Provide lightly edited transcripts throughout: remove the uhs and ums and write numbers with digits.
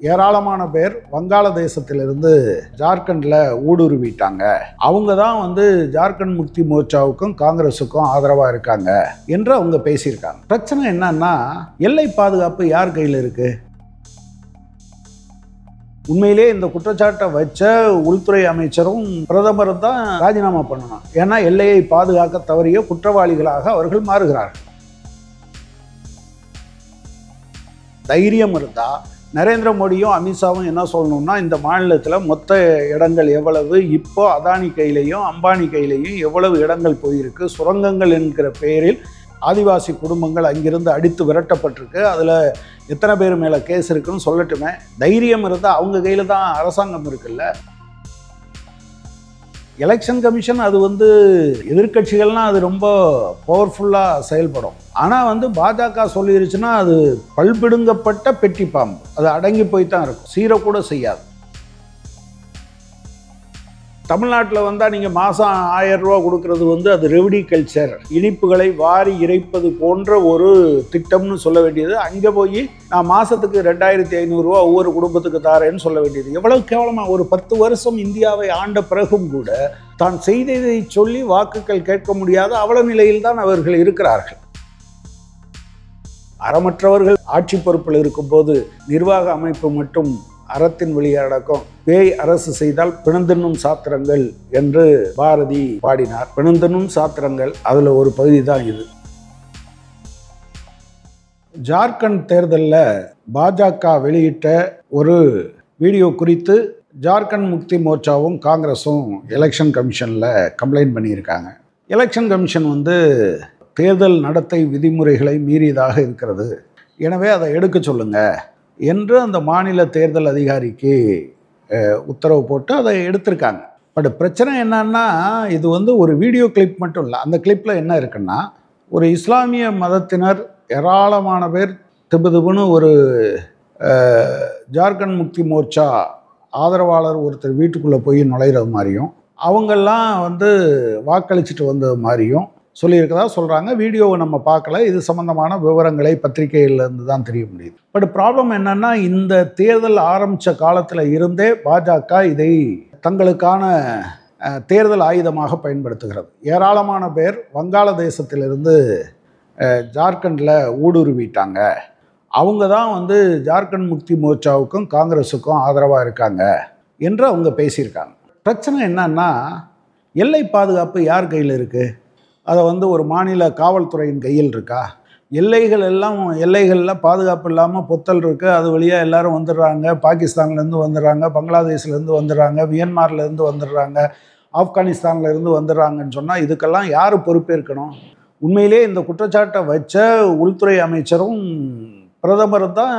ஏராளமான பேர் வங்காளதேசத்திலிருந்து ஜார்க்கண்ட்ல ஊடுருவிட்டாங்க. அவங்க தான் ஜார்க்கண்ட் முக்தி மோர்ச்சாவுக்கும் காங்கிரஸுக்கும் ஆதரவா இருக்காங்க என்று அவங்க பேசியிருக்காங்க. பிரச்சனை என்னன்னா, எல்லை பாதுகாப்பு யார் கையில் இருக்கு? உண்மையிலே இந்த குற்றச்சாட்டை வச்ச உள்துறை அமைச்சரும் பிரதமரும் தான் ராஜினாமா பண்ணணும். ஏன்னா எல்லையை பாதுகாக்க தவறிய குற்றவாளிகளாக அவர்கள் மாறுகிறார்கள். தைரியம் இருந்தா நரேந்திர மோடியும் அமித்ஷாவும் என்ன சொல்லணும்னா, இந்த மாநிலத்தில் மொத்த இடங்கள் எவ்வளவு, இப்போ அதானி கையிலையும் அம்பானி கையிலையும் எவ்வளவு இடங்கள் போயிருக்கு, சுரங்கங்கள் என்கிற பெயரில் ஆதிவாசி குடும்பங்கள் அங்கிருந்து அடித்து விரட்டப்பட்டிருக்கு, அதில் எத்தனை பேர் மேலே கேஸ் இருக்குன்னு சொல்லட்டுமே. தைரியம் இருந்தால் அவங்க கையில் தான் அரசாங்கம் இருக்குல்ல. எலெக்ஷன் கமிஷன் அது எதிர்கட்சிகள்னால் அது ரொம்ப பவர்ஃபுல்லாக செயல்படும். ஆனால் பாஜக சொல்லிருச்சுன்னா அது பல்பிடுங்கப்பட்ட பெட்டி பாம்பு, அது அடங்கி போய் தான் இருக்கும், சீரக்கூட செய்யாது. தமிழ்நாட்டில் வந்தால் நீங்கள் மாதம் 1000 ரூபா கொடுக்கறது அது ரெவடி கல்ச்சர், இனிப்புகளை வாரி இறைப்பது போன்ற ஒரு திட்டம்னு சொல்ல வேண்டியது. அங்கே போய் நான் மாதத்துக்கு 2500 ரூபா ஒவ்வொரு குடும்பத்துக்கு தாரேன்னு சொல்ல வேண்டியது எவ்வளவு கேவலமாக. ஒரு 10 வருஷம் இந்தியாவை ஆண்ட பிறகும் கூட தான் செய்ததை சொல்லி வாக்குகள் கேட்க முடியாத அவல நிலையில் தான் அவர்கள் இருக்கிறார்கள். அறமற்றவர்கள் ஆட்சி பொறுப்பில் இருக்கும்போது நிர்வாக அமைப்பு மட்டும் அறத்தின் வழியை அடக்கம். பேய் அரசு செய்தால் பிணந்தின்னும் சாத்திரங்கள் என்று பாரதி பாடினார். பிணந்தின்னும் சாத்திரங்கள் அதில் ஒரு பகுதி தான் இது. ஜார்க்கண்ட் தேர்தலில் பாஜக வெளியிட்ட ஒரு வீடியோ குறித்து ஜார்க்கண்ட் முக்தி மோர்ச்சாவும் காங்கிரஸும் எலெக்ஷன் கமிஷனில் கம்ப்ளைண்ட் பண்ணியிருக்காங்க. எலெக்ஷன் கமிஷன் தேர்தல் நடத்தை விதிமுறைகளை மீறியதாக இருக்கிறது, எனவே அதை எடுக்க சொல்லுங்க என்று அந்த மாநில தேர்தல் அதிகாரிக்கு உத்தரவு போட்டு அதை எடுத்திருக்காங்க. பட் பிரச்சனை என்னன்னா, இது ஒரு வீடியோ கிளிப் மட்டும் இல்லை. அந்த கிளிப்பில் என்ன இருக்குன்னா, ஒரு இஸ்லாமிய மதத்தினர் ஏராளமான பேர் திபுன்னு ஒரு ஜார்க்கண்ட் முக்தி மோர்ச்சா ஆதரவாளர் ஒருத்தர் வீட்டுக்குள்ளே போய் நுழையிறது மாதிரியும், அவங்கெல்லாம் வாக்களிச்சுட்டு வந்தது மாதிரியும் சொல்லியிருக்கதா சொல்கிறாங்க. வீடியோவை நம்ம பார்க்கல, இது சம்மந்தமான விவரங்களை பத்திரிகையிலேருந்து தான் தெரிய முடியுது. பட் ப்ராப்ளம் என்னென்னா, இந்த தேர்தல் ஆரம்பித்த காலத்தில் இருந்தே பாஜக இதை தங்களுக்கான தேர்தல் ஆயுதமாக பயன்படுத்துகிறது. ஏராளமான பேர் வங்காளதேசத்திலிருந்து ஜார்க்கண்டில் ஊடுருவிட்டாங்க. அவங்க தான் ஜார்க்கண்ட் முக்தி மோர்ச்சாவுக்கும் காங்கிரஸுக்கும் ஆதரவாக இருக்காங்க என்று அவங்க பேசியிருக்காங்க. பிரச்சனை என்னன்னா, எல்லை பாதுகாப்பு யார் கையில் இருக்குது? அதை ஒரு மாநில காவல்துறையின் கையில் இருக்கா? எல்லைகளில் பாதுகாப்பு இல்லாமல் பொத்தல் இருக்குது, அது வழியாக எல்லோரும் வந்துடுறாங்க. பாகிஸ்தான்லேருந்து வந்துடுறாங்க, பங்களாதேஷ்லேருந்து வந்துடுறாங்க, மியான்மர்லேருந்து வந்துடுறாங்க, ஆப்கானிஸ்தான்லேருந்து வந்துடுறாங்கன்னு சொன்னால் இதுக்கெல்லாம் யார் பொறுப்பேற்கணும்? உண்மையிலே இந்த குற்றச்சாட்டை வச்ச உள்துறை அமைச்சரும் பிரதமரும் தான்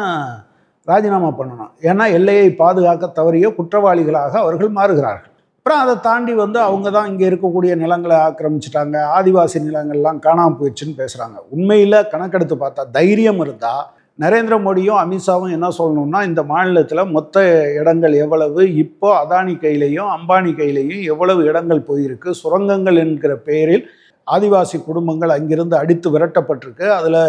ராஜினாமா பண்ணணும். ஏன்னா எல்லையை பாதுகாக்க தவறிய குற்றவாளிகளாக அவர்கள் மாறுகிறார்கள். அப்புறம் அதை தாண்டி அவங்க தான் இங்கே இருக்கக்கூடிய நிலங்களை ஆக்கிரமிச்சிட்டாங்க, ஆதிவாசி நிலங்கள்லாம் காணாமல் போயிடுச்சுன்னு பேசுகிறாங்க. உண்மையில் கணக்கெடுத்து பார்த்தா தைரியம் இருந்தால் நரேந்திர மோடியும் அமித்ஷாவும் என்ன சொல்லணும்னா, இந்த மாநிலத்தில் மொத்த இடங்கள் எவ்வளவு, இப்போ அதானி கையிலையும் அம்பானி கையிலையும் எவ்வளவு இடங்கள் போயிருக்கு, சுரங்கங்கள் என்கிற பெயரில் ஆதிவாசி குடும்பங்கள் அங்கிருந்து அடித்து விரட்டப்பட்டிருக்கு, அதில்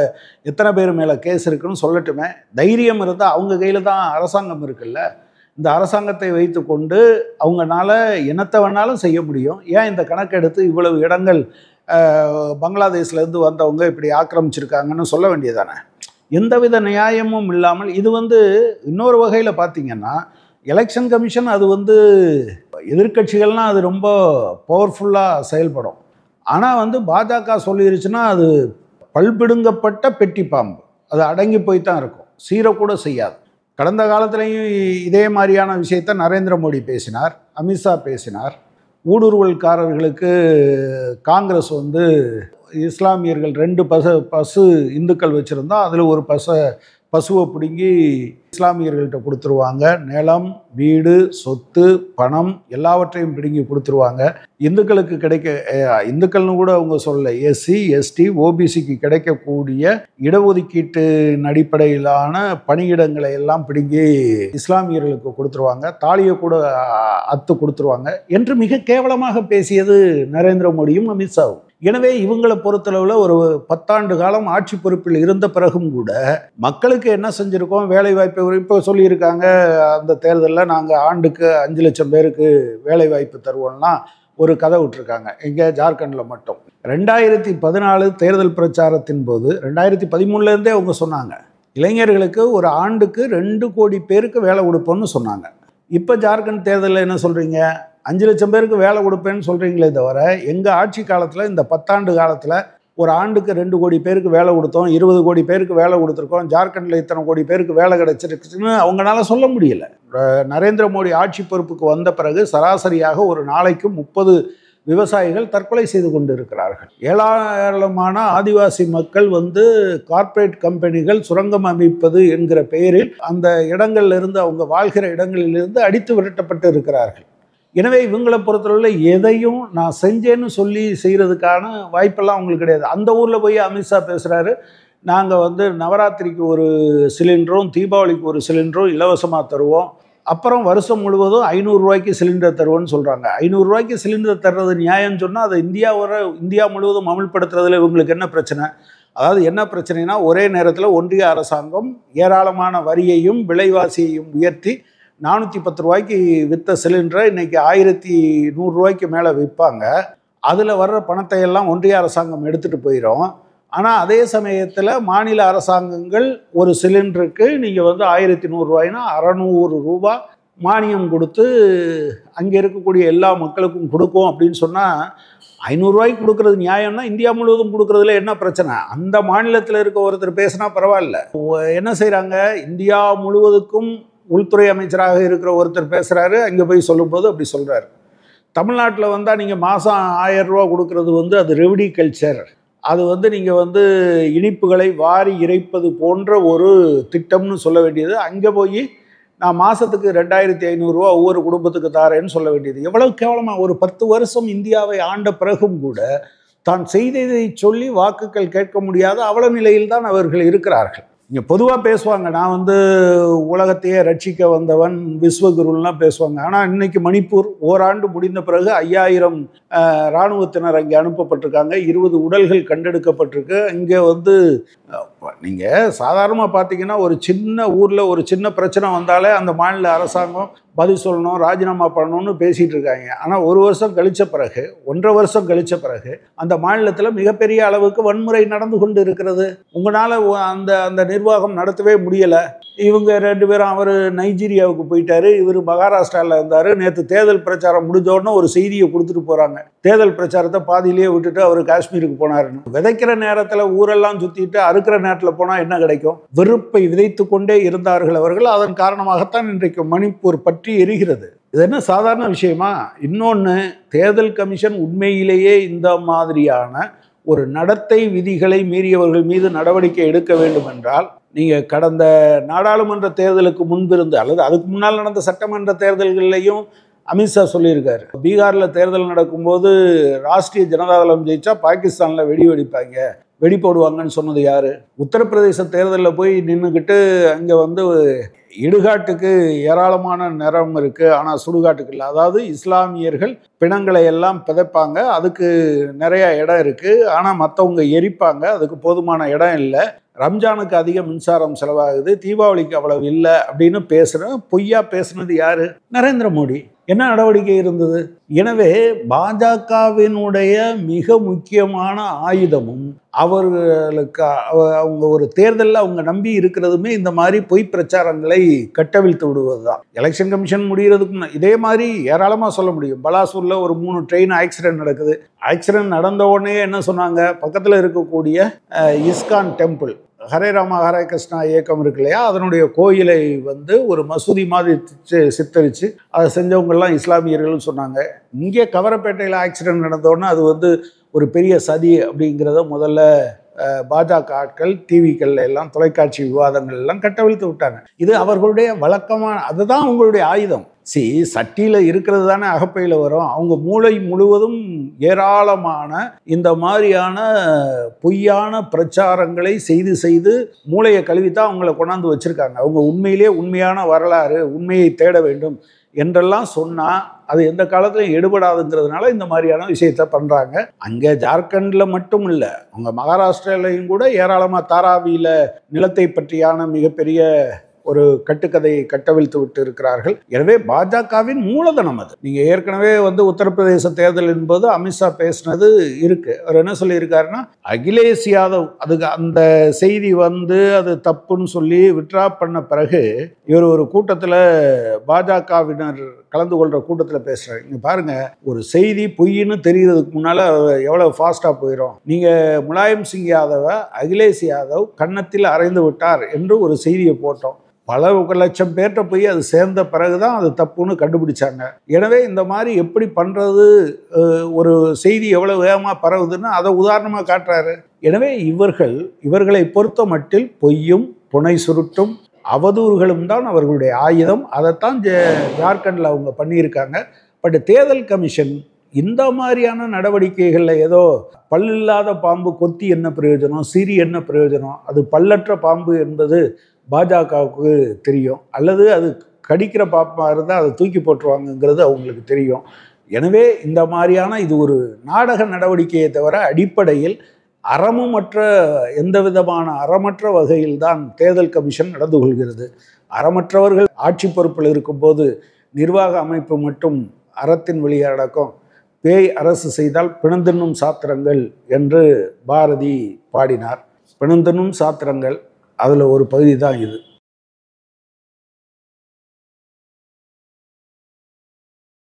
எத்தனை பேர் மேலே கேஸ் இருக்குன்னு சொல்லட்டுமே. தைரியம் இருந்தால் அவங்க கையில் தான் அரசாங்கம் இருக்குல்ல. இந்த அரசாங்கத்தை வைத்து கொண்டு அவங்களால என்னத்தை வேணாலும் செய்ய முடியும். ஏன் இந்த கணக்கெடுத்து இவ்வளவு இடங்கள் பங்களாதேஷ்லேருந்து வந்தவங்க இப்படி ஆக்கிரமிச்சிருக்காங்கன்னு சொல்ல வேண்டியதானே? எந்தவித நியாயமும் இல்லாமல் இது இன்னொரு வகையில் பார்த்திங்கன்னா, எலெக்ஷன் கமிஷன் அது எதிர்கட்சிகள்னால் அது ரொம்ப பவர்ஃபுல்லாக செயல்படும். ஆனால் பாஜக சொல்லிருச்சுன்னா அது பல்பிடுங்கப்பட்ட பெட்டி பாம்பு, அது அடங்கி போய் தான் இருக்கும், சீரக்கூட செய்யாது. கடந்த காலத்திலையும் இதே மாதிரியான விஷயத்தை நரேந்திர மோடி பேசினார், அமித்ஷா பேசினார். ஊடுருவல்காரர்களுக்கு காங்கிரஸ் இஸ்லாமியர்கள் 2 பசு இந்துக்கள் வச்சுருந்தா அதில் ஒரு பசுவை பிடுங்கி இஸ்லாமியர்கள்ட்ட கொடுத்துருவாங்க. நிலம், வீடு, சொத்து, பணம் எல்லாவற்றையும் பிடுங்கி கொடுத்துருவாங்க. இந்துக்கள்னு கூட அவங்க சொல்லலை, எஸ்சி, எஸ்டி, ஓபிசிக்கு கிடைக்கக்கூடிய இடஒதுக்கீட்டின் அடிப்படையிலான பணியிடங்களை எல்லாம் பிடுங்கி இஸ்லாமியர்களுக்கு கொடுத்துருவாங்க. தாலியை கூட அத்து கொடுத்துருவாங்க என்று மிக கேவலமாக பேசியது நரேந்திர மோடியும் அமித்ஷாவும். எனவே இவங்களை பொறுத்தளவில் ஒரு 10 ஆண்டு காலம் ஆட்சி பொறுப்பில் இருந்த பிறகும் கூட மக்களுக்கு என்ன செஞ்சுருக்கோம், வேலைவாய்ப்பு இப்போ சொல்லியிருக்காங்க, அந்த தேர்தலில் நாங்கள் ஆண்டுக்கு 5 லட்சம் பேருக்கு வேலைவாய்ப்பு தருவோம்னா ஒரு கதை விட்டுருக்காங்க. இங்கே ஜார்க்கண்டில் மட்டும் 2014 தேர்தல் பிரச்சாரத்தின் போது 2013லேருந்தே அவங்க சொன்னாங்க, இளைஞர்களுக்கு ஒரு ஆண்டுக்கு 2 கோடி பேருக்கு வேலை கொடுப்போம்னு சொன்னாங்க. இப்போ ஜார்க்கண்ட் தேர்தலில் என்ன சொல்கிறீங்க, 5 லட்சம் பேருக்கு வேலை கொடுப்பேன்னு சொல்கிறீங்களே தவிர, எங்கள் ஆட்சி காலத்தில் இந்த 10 ஆண்டு காலத்தில் ஒரு ஆண்டுக்கு 2 கோடி பேருக்கு வேலை கொடுத்தோம், 20 கோடி பேருக்கு வேலை கொடுத்துருக்கோம், ஜார்க்கண்டில் இத்தனை கோடி பேருக்கு வேலை கிடைச்சிருக்குன்னு அவங்களால சொல்ல முடியல. நரேந்திர மோடி ஆட்சி பொறுப்புக்கு வந்த பிறகு சராசரியாக ஒரு நாளைக்கு 30 விவசாயிகள் தற்கொலை செய்து கொண்டு இருக்கிறார்கள். ஏராளமான ஆதிவாசி மக்கள் கார்ப்பரேட் கம்பெனிகள் சுரங்கம் அமைப்பது என்கிற பெயரில் அந்த இடங்களிலிருந்து, அவங்க வாழ்கிற இடங்களிலிருந்து அடித்து விரட்டப்பட்டு இருக்கிறார்கள். எனவே இவங்களை பொறுத்தவரையில் எதையும் நான் செஞ்சேன்னு சொல்லி செய்கிறதுக்கான வாய்ப்பெல்லாம் அவங்களுக்கு கிடையாது. அந்த ஊரில் போய் அமித்ஷா பேசுகிறாரு, நாங்கள் நவராத்திரிக்கு ஒரு சிலிண்டரும் தீபாவளிக்கு ஒரு சிலிண்டரும் இலவசமாக தருவோம், அப்புறம் வருஷம் முழுவதும் 500 ரூபாய்க்கு சிலிண்டர் தருவோன்னு சொல்கிறாங்க. 500 ரூபாய்க்கு சிலிண்டர் தர்றது நியாயம்னு சொன்னால் அதை இந்தியா முழுவதும் அமல்படுத்துறதுல இவங்களுக்கு என்ன பிரச்சனை? அதாவது என்ன பிரச்சனைனா, ஒரே நேரத்தில் ஒன்றிய அரசாங்கம் ஏராளமான வரியையும் விலைவாசியையும் உயர்த்தி 410 ரூபாய்க்கு விற்ற சிலிண்டரை இன்றைக்கி 1100 ரூபாய்க்கு மேலே விற்பாங்க. அதில் வர்ற பணத்தை எல்லாம் ஒன்றிய அரசாங்கம் எடுத்துகிட்டு போயிடும். ஆனால் அதே சமயத்தில் மாநில அரசாங்கங்கள் ஒரு சிலிண்டருக்கு நீங்கள் 1100 ரூபாய்னா 600 ரூபா மானியம் கொடுத்து அங்கே இருக்கக்கூடிய எல்லா மக்களுக்கும் கொடுக்கும் அப்படின்னு சொன்னால் 500 ரூபாய்க்கு கொடுக்கறது நியாயம்னா இந்தியா முழுவதும் கொடுக்கறதுல என்ன பிரச்சனை? அந்த மாநிலத்தில் இருக்க ஒருத்தர் பேசினா பரவாயில்ல. என்ன செய்கிறாங்க, இந்தியா முழுவதுக்கும் உள்துறை அமைச்சராக இருக்கிற ஒருத்தர் பேசுகிறாரு, அங்கே போய் சொல்லும்போது அப்படி சொல்கிறாரு. தமிழ்நாட்டில் வந்தால் நீங்கள் மாதம் 1000 ரூபா கொடுக்கறது அது ரெவடி கல்ச்சர், அது நீங்கள் இனிப்புகளை வாரி இறைப்பது போன்ற ஒரு திட்டம்னு சொல்ல வேண்டியது, அங்கே போய் நான் மாதத்துக்கு 2500 ரூபா ஒவ்வொரு குடும்பத்துக்கு தாரேன்னு சொல்ல வேண்டியது எவ்வளவு கேவலமாக. ஒரு 10 வருஷம் இந்தியாவை ஆண்ட பிறகும் கூட தான் செய்ததை சொல்லி வாக்குகள் கேட்க முடியாத அவல நிலையில் தான் அவர்கள் இருக்கிறார்கள். இங்கே பொதுவாக பேசுவாங்க, நான் உலகத்தையே ரட்சிக்க வந்தவன் விஸ்வகுருலாம் பேசுவாங்க. ஆனால் இன்னைக்கு மணிப்பூர் ஓராண்டு முடிந்த பிறகு 5000 இராணுவத்தினர் அங்கே அனுப்பப்பட்டிருக்காங்க, 20 உடல்கள் கண்டெடுக்கப்பட்டிருக்கு. இங்கே நீங்கள் சாதாரணமாக பார்த்தீங்கன்னா ஒரு சின்ன ஊரில் ஒரு சின்ன பிரச்சனை வந்தாலே அந்த மாநில அரசாங்கம் பதில் சொல்லணும், ராஜினாமா பண்ணணும்னு பேசிகிட்டு இருக்காங்க. ஆனால் ஒரு வருஷம் கழித்த பிறகு, 1.5 வருஷம் கழித்த பிறகு அந்த மாநிலத்தில் மிகப்பெரிய அளவுக்கு வன்முறை நடந்து கொண்டு இருக்கிறது. உங்களால் அந்த அந்த நிர்வாகம் நடத்தவே முடியலை. இவங்க 2 பேரும், அவர் நைஜீரியாவுக்கு போயிட்டாரு, இவர் மகாராஷ்டிராவில் இருந்தார். நேற்று தேர்தல் பிரச்சாரம் முடிஞ்சோடனே ஒரு செய்தியை கொடுத்துட்டு போகிறாங்க, தேர்தல் பிரச்சாரத்தை பாதியிலேயே விட்டுட்டு அவர் காஷ்மீருக்கு போனாருன்னு. விதைக்கிற நேரத்தில் ஊரெல்லாம் சுற்றிட்டு அறுக்கிற நேரத்தில் போனால் என்ன கிடைக்கும்? வெறுப்பை விதைத்து கொண்டே இருந்தார்கள் அவர்கள். அதன் காரணமாகத்தான் இன்றைக்கு மணிப்பூர் பற்றி எரிகிறது. இது என்ன சாதாரண விஷயமா? இன்னொன்று, தேர்தல் கமிஷன் உண்மையிலேயே இந்த மாதிரியான ஒரு நடத்தை விதிகளை மீறியவர்கள் மீது நடவடிக்கை எடுக்க வேண்டும் என்றால், நீங்கள் கடந்த நாடாளுமன்ற தேர்தலுக்கு முன்பிருந்து அல்லது அதுக்கு முன்னால் நடந்த சட்டமன்ற தேர்தல்கள்லையும் அமித்ஷா சொல்லியிருக்காரு, பீகாரில் தேர்தல் நடக்கும்போது ராஷ்ட்ரிய ஜனதாதளம் ஜெயிச்சா பாகிஸ்தானில் வெடிப்பாங்க, வெடி போடுவாங்கன்னு சொன்னது யார்? உத்தரப்பிரதேச தேர்தலில் போய் நின்றுக்கிட்டு அங்கே இடுகாட்டுக்கு ஏராளமான நிறம் இருக்குது, ஆனால் சுடுகாட்டுக்கு இல்லை. அதாவது இஸ்லாமியர்கள் பிணங்களை எல்லாம் பிதைப்பாங்க, அதுக்கு நிறைய இடம் இருக்குது, ஆனால் மற்றவங்க எரிப்பாங்க, அதுக்கு போதுமான இடம் இல்லை. ரம்ஜானுக்கு அதிக மின்சாரம் செலவாகுது, தீபாவளிக்கு அவ்வளவு இல்லை அப்படின்னு பொய்யா பேசுனது யாரு? நரேந்திர மோடி. என்ன நடவடிக்கை இருந்தது? எனவே பாஜகவினுடைய மிக முக்கியமான ஆயுதமும் அவர்களுக்கு அவங்க ஒரு தேர்தலில் அவங்க நம்பி இருக்கிறதுமே இந்த மாதிரி பொய் பிரச்சாரங்களை கட்டவிழ்த்து விடுவது தான். எலெக்ஷன் கமிஷன் முடிகிறதுக்கு இதே மாதிரி ஏராளமாக சொல்ல முடியும். பலாசூரில் ஒரு 3 ட்ரெயின் ஆக்சிடென்ட் நடக்குது. ஆக்சிடென்ட் நடந்த உடனே என்ன சொன்னாங்க, பக்கத்தில் இருக்கக்கூடிய இஸ்கான் டெம்பிள், ஹரே ராமா ஹரே கிருஷ்ணா இயக்கம் இருக்கு இல்லையா, அதனுடைய கோயிலை ஒரு மசூதி மாதிரி சித்தரித்து அதை செஞ்சவங்கெல்லாம் இஸ்லாமியர்கள்னு சொன்னாங்க. இங்கே கவரப்பேட்டையில் ஆக்சிடென்ட் நடந்தோடனே அது ஒரு பெரிய சதி அப்படிங்கிறத முதல்ல பாஜக ஆட்கள் டிவிக்கள் எல்லாம், தொலைக்காட்சி விவாதங்கள் எல்லாம் கட்டவிழ்த்து விட்டாங்க. இது அவர்களுடைய வழக்கமான, அதுதான் அவங்களுடைய ஆயுதம். சட்டியில் இருக்கிறது தானே அகப்பையில் வரும். அவங்க மூளை முழுவதும் ஏராளமான இந்த மாதிரியான பொய்யான பிரச்சாரங்களை செய்து மூளையை கழுவித்தான் அவங்கள கொண்டாந்து வச்சுருக்காங்க. அவங்க உண்மையிலே உண்மையான வரலாறு, உண்மையை தேட வேண்டும் என்றெல்லாம் சொன்னால் அது எந்த காலத்திலையும் எடுபடாதுங்கிறதுனால இந்த மாதிரியான விஷயத்த பண்ணுறாங்க. அங்கே ஜார்க்கண்டில் மட்டும் இல்லை, அவங்க மகாராஷ்டிராலையும் கூட ஏராளமாக தாராவியில் நிலத்தை பற்றியான மிகப்பெரிய ஒரு கட்டுக்கதையை கட்டவிழ்த்து விட்டு இருக்கிறார்கள். எனவே பாஜகவின் மூலதனம் அது. நீங்க ஏற்கனவே உத்தரப்பிரதேச தேர்தல் என்பது அமித்ஷா பேசினது இருக்கு. அவர் என்ன சொல்லியிருக்காருன்னா, அகிலேஷ் யாதவ் அதுக்கு அந்த செய்தி அது தப்புன்னு சொல்லி விட்ரா பண்ண பிறகு இவர் ஒரு கூட்டத்தில் பாஜகவினர் கலந்து கொள்ற கூட்டத்தில் பேசுறாரு. இங்க பாருங்க, ஒரு செய்தி பொய்ன்னு தெரியறதுக்கு முன்னால எவ்வளவு ஃபாஸ்டா போயிடும். நீங்க முலாயம் சிங் யாதவை அகிலேஷ் யாதவ் கன்னத்தில் அறைந்து விட்டார் என்று ஒரு செய்தியை போட்டோம். பல லட்சம் பேர்கிட்ட போய் அது சேர்ந்த பிறகுதான் அது தப்புன்னு கண்டுபிடிச்சாங்க. எனவே இந்த மாதிரி எப்படி பண்ணுறது, ஒரு செய்தி எவ்வளோ வேகமாக பரவுதுன்னு அதை உதாரணமாக காட்டுறாரு. எனவே இவர்களை பொறுத்த மட்டில் பொய்யும் புனை சுருட்டும் அவதூறுகளும் தான் அவர்களுடைய ஆயுதம். அதைத்தான் ஜார்க்கண்டில் அவங்க பண்ணியிருக்காங்க. பட் தேர்தல் கமிஷன் இந்த மாதிரியான நடவடிக்கைகளில் ஏதோ பல்லில்லாத பாம்பு கொத்தி என்ன பிரயோஜனம், சீறி என்ன பிரயோஜனம், அது பல்லற்ற பாம்பு என்பது பாஜகவுக்கு தெரியும், அல்லது அது கடிக்கிற பாப்பாக இருந்தால் அதை தூக்கி போட்டுருவாங்கங்கிறது அவங்களுக்கு தெரியும். எனவே இந்த மாதிரியான இது ஒரு நாடக நடவடிக்கையை தவிர அடிப்படையில் எந்த விதமான அறமற்ற வகையில் தான் தேர்தல் கமிஷன் நடந்து கொள்கிறது. அறமற்றவர்கள் ஆட்சி பொறுப்பில் இருக்கும்போது நிர்வாக அமைப்பு மட்டும் அறத்தின் வழியாக நடக்கும். பேய் அரசு செய்தால் பிணந்தின்னும் சாத்திரங்கள் என்று பாரதி பாடினார். பிணந்தின்னும் சாத்திரங்கள் அதில் ஒரு பகுதி தான் இது.